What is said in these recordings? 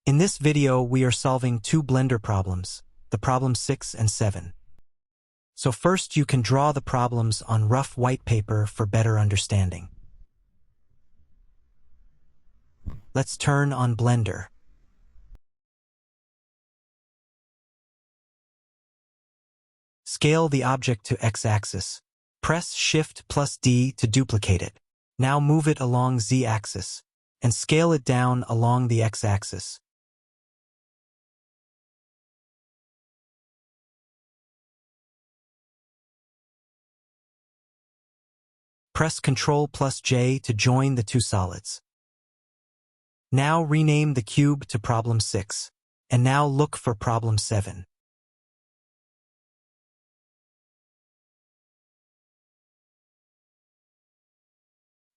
In this video, we are solving two Blender problems, the problem 6 and 7. So first, you can draw the problems on rough white paper for better understanding. Let's turn on Blender. Scale the object to x-axis. Press Shift+D to duplicate it. Now move it along z-axis, and scale it down along the x-axis. Press Ctrl+J to join the two solids. Now rename the cube to problem 6, and now look for problem 7.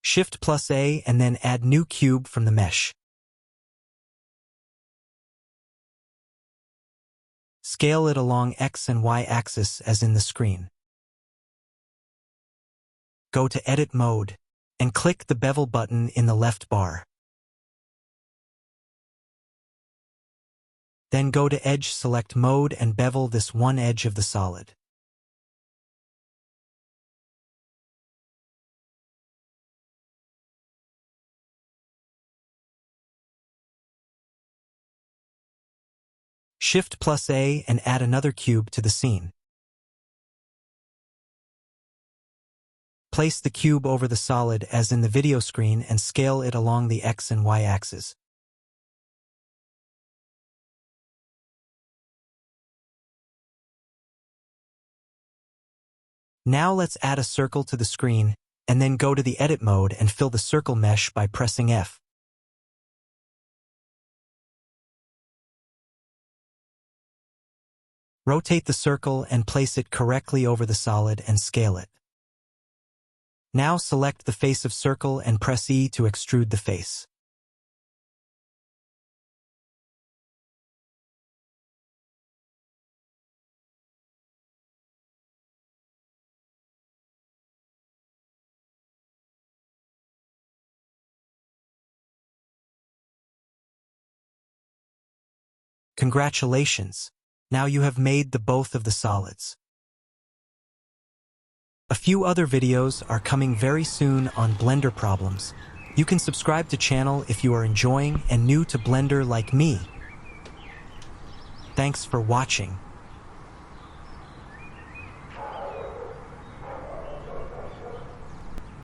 Shift+A and then add new cube from the mesh. Scale it along X and Y axis as in the screen. Go to Edit Mode, and click the bevel button in the left bar. Then go to Edge Select Mode and bevel this one edge of the solid. Shift+A and add another cube to the scene. Place the cube over the solid as in the video screen and scale it along the X and Y axes. Now let's add a circle to the screen, and then go to the Edit mode and fill the circle mesh by pressing F. Rotate the circle and place it correctly over the solid and scale it. Now select the face of circle and press E to extrude the face. Congratulations! Now you have made the both of the solids. A few other videos are coming very soon on Blender problems. You can subscribe to channel if you are enjoying and new to Blender like me. Thanks for watching.